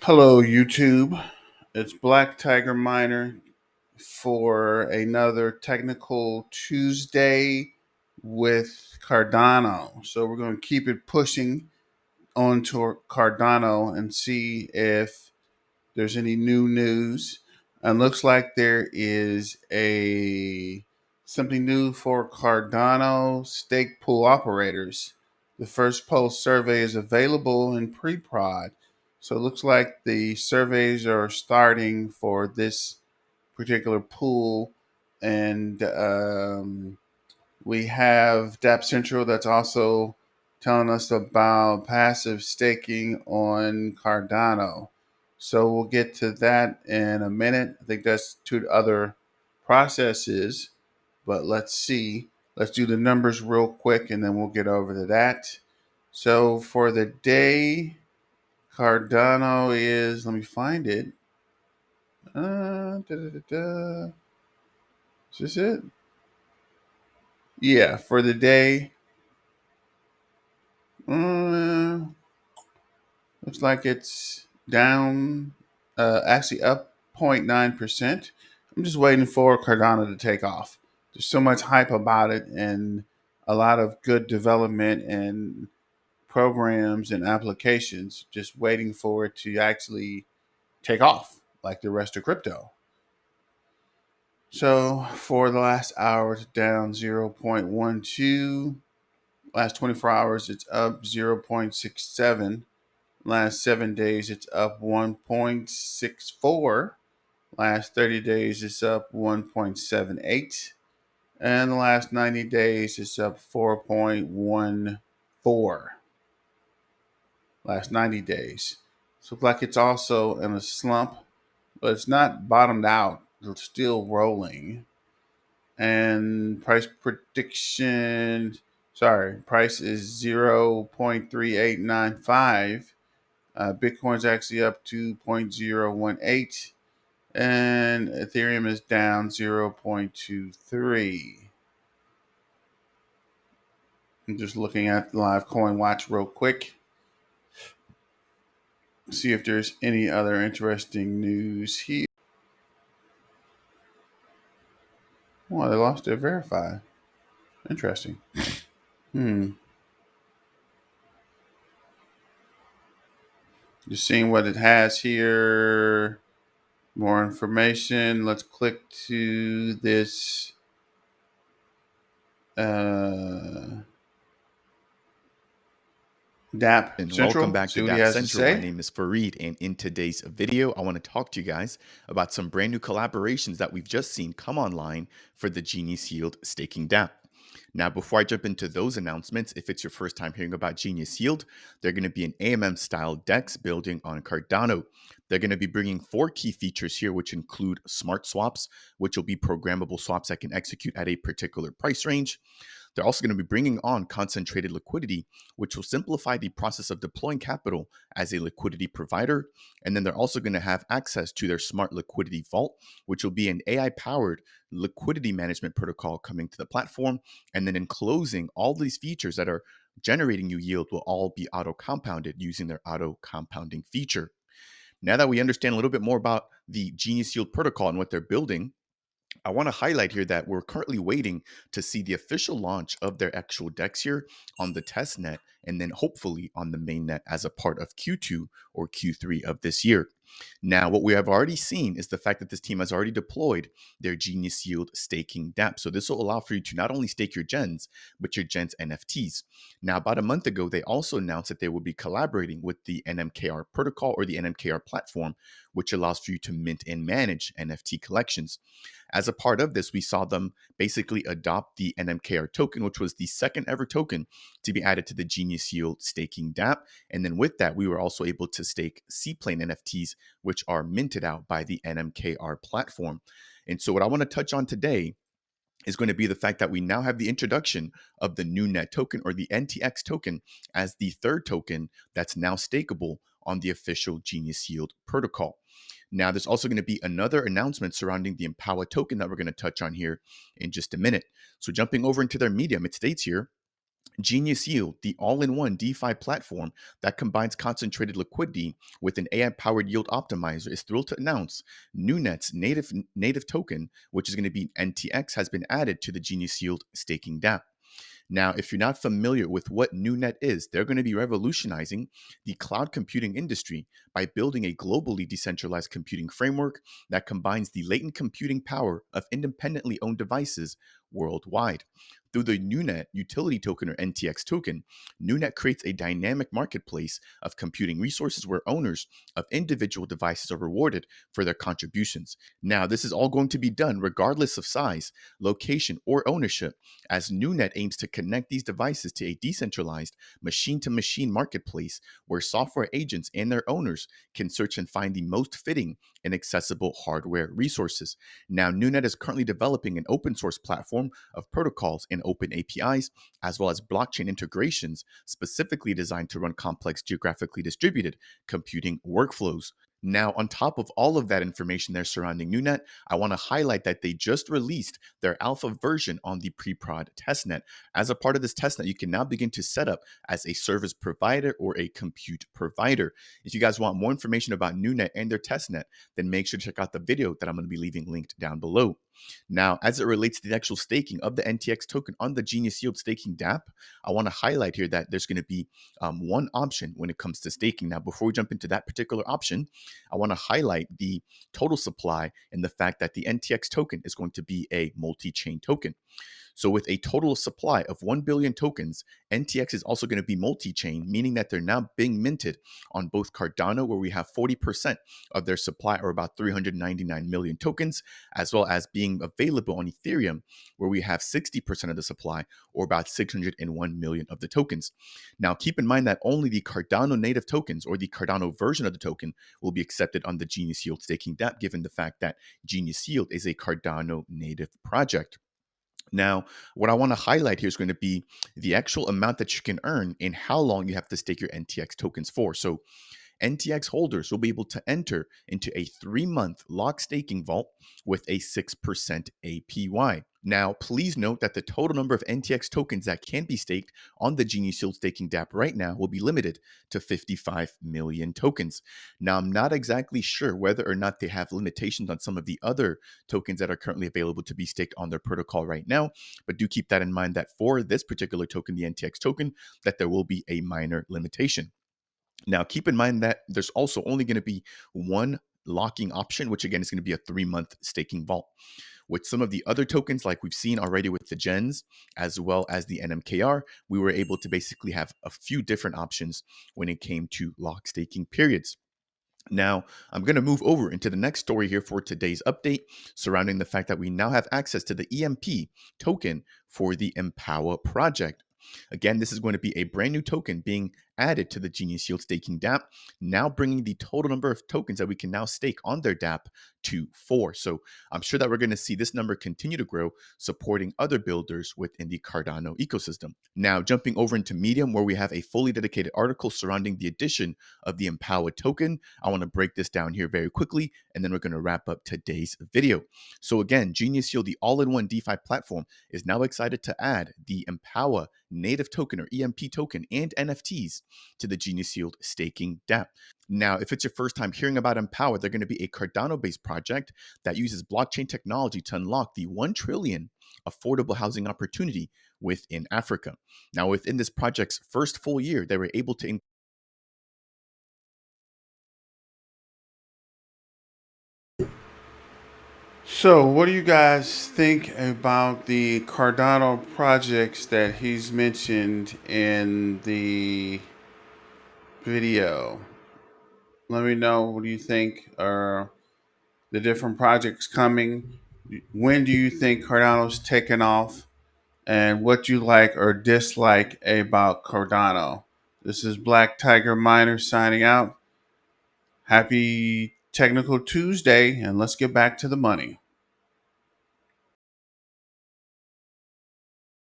Hello, YouTube. It's Black Tiger Miner for another technical Tuesday with Cardano. So we're going to keep it pushing onto Cardano and see if there's any new news. And looks like there is a something new for Cardano stake pool operators. The first post survey is available in pre-prod. So it looks like the surveys are starting for this particular pool, and we have DApp Central that's also telling us about passive staking on Cardano. So we'll get to that in a minute. I think that's two other processes, but let's see. Let's do the numbers real quick and then we'll get over to that. So for the day, Cardano is, let me find it. Is this it? Yeah, for the day, uh, looks like it's down, actually up 0.9%. I'm just waiting for Cardano to take off. There's so much hype about it and a lot of good development and programs and applications, just waiting for it to actually take off like the rest of crypto. So for the last hour, it's down 0.12. Last 24 hours, it's up 0.67. Last 7 days, it's up 1.64. Last 30 days, it's up 1.78. And the last 90 days, it's up 4.14. Last 90 days. So looks like it's also in a slump, but it's not bottomed out. It's still rolling. And price prediction, sorry, price is 0.3895. Bitcoin's actually up to 0.018, and Ethereum is down 0.23. I'm just looking at the live coin watch real quick. See if there's any other interesting news here. Oh, they lost their verify. Interesting. Just seeing what it has here. More information. Let's click to this. DApp And welcome Central. back See to what he Dap has to Central. My say. name is Fareed, and in today's video, I want to talk to you guys about some brand new collaborations that we've just seen come online for the Genius Yield staking DApp. Now, before I jump into those announcements, if it's your first time hearing about Genius Yield, they're going to be an AMM style DEX building on Cardano. They're going to be bringing 4 key features here, which include smart swaps, which will be programmable swaps that can execute at a particular price range. They're also going to be bringing on concentrated liquidity, which will simplify the process of deploying capital as a liquidity provider. And then they're also going to have access to their smart liquidity vault, which will be an AI powered liquidity management protocol coming to the platform. And then in closing, all these features that are generating you yield will all be auto compounded using their auto compounding feature. Now that we understand a little bit more about the Genius Yield protocol and what they're building, I want to highlight here that we're currently waiting to see the official launch of their actual DEX here on the test net and then hopefully on the main net as a part of Q2 or Q3 of this year. Now, what we have already seen is the fact that this team has already deployed their Genius Yield staking DApp. So this will allow for you to not only stake your gens, but your gens NFTs. Now, about a month ago, they also announced that they will be collaborating with the NMKR protocol or the NMKR platform, which allows for you to mint and manage NFT collections. As a part of this, we saw them basically adopt the NMKR token, which was the second ever token to be added to the Genius Yield staking DApp. And then with that, we were also able to stake Seaplane NFTs, which are minted out by the NMKR platform. And so, what I want to touch on today is going to be the fact that we now have the introduction of the NuNet token or the NTX token as the third token that's now stakeable on the official Genius Yield protocol. Now, there's also going to be another announcement surrounding the Empowa token that we're going to touch on here in just a minute. So, jumping over into their Medium, it states here Genius Yield, the all in one DeFi platform that combines concentrated liquidity with an AI powered yield optimizer, is thrilled to announce NuNet's native token, which is going to be NTX, has been added to the Genius Yield staking dApp. Now, if you're not familiar with what NuNet is, they're going to be revolutionizing the cloud computing industry by building a globally decentralized computing framework that combines the latent computing power of independently owned devices worldwide. Through the NuNet utility token or NTX token, NuNet creates a dynamic marketplace of computing resources where owners of individual devices are rewarded for their contributions. Now, this is all going to be done regardless of size, location, or ownership, as NuNet aims to connect these devices to a decentralized machine to machine marketplace where software agents and their owners can search and find the most fitting and accessible hardware resources. Now, NuNet is currently developing an open source platform of protocols and open APIs, as well as blockchain integrations specifically designed to run complex geographically distributed computing workflows. Now, on top of all of that information there surrounding NuNet, I want to highlight that they just released their alpha version on the pre-prod testnet. As a part of this testnet, you can now begin to set up as a service provider or a compute provider. If you guys want more information about NuNet and their testnet, then make sure to check out the video that I'm going to be leaving linked down below. Now, as it relates to the actual staking of the NTX token on the Genius Yield staking dApp, I want to highlight here that there's going to be one option when it comes to staking. Now, before we jump into that particular option, I want to highlight the total supply and the fact that the NTX token is going to be a multi-chain token. So, with a total supply of 1 billion tokens, NTX is also going to be multi chain, meaning that they're now being minted on both Cardano, where we have 40% of their supply, or about 399 million tokens, as well as being available on Ethereum, where we have 60% of the supply, or about 601 million of the tokens. Now, keep in mind that only the Cardano native tokens, or the Cardano version of the token, will be accepted on the Genius Yield staking dApp, given the fact that Genius Yield is a Cardano native project. Now, what I want to highlight here is going to be the actual amount that you can earn and how long you have to stake your NTX tokens for. So, NTX holders will be able to enter into a 3-month lock staking vault with a 6% APY. Now, please note that the total number of NTX tokens that can be staked on the Genius Yield staking dApp right now will be limited to 55 million tokens. Now, I'm not exactly sure whether or not they have limitations on some of the other tokens that are currently available to be staked on their protocol right now, but do keep that in mind that for this particular token, the NTX token, that there will be a minor limitation. Now, keep in mind that there's also only going to be one locking option, which again is going to be a 3-month staking vault. With some of the other tokens, like we've seen already with the gens, as well as the NMKR, we were able to basically have a few different options when it came to lock staking periods. Now, I'm going to move over into the next story here for today's update surrounding the fact that we now have access to the EMP token for the Empowa project. Again, this is going to be a brand new token being added to the Genius Yield staking dApp, now bringing the total number of tokens that we can now stake on their dApp to 4. So I'm sure that we're going to see this number continue to grow, supporting other builders within the Cardano ecosystem. Now, jumping over into Medium, where we have a fully dedicated article surrounding the addition of the Empowa token. I want to break this down here very quickly, and then we're going to wrap up today's video. So again, Genius Yield, the all-in-one DeFi platform, is now excited to add the Empowa native token or EMP token and NFTs to the Genius Yield staking dApp. Now, if it's your first time hearing about Empowa, they're going to be a Cardano-based project that uses blockchain technology to unlock the 1 trillion affordable housing opportunity within Africa. Now, within this project's first full year, they were able to So, what do you guys think about the Cardano projects that he's mentioned in the video? Let me know, what do you think are the different projects coming? When do you think Cardano's taking off? And what you like or dislike about Cardano? This is Black Tiger Miner signing out. Happy Technical Tuesday, and let's get back to the money.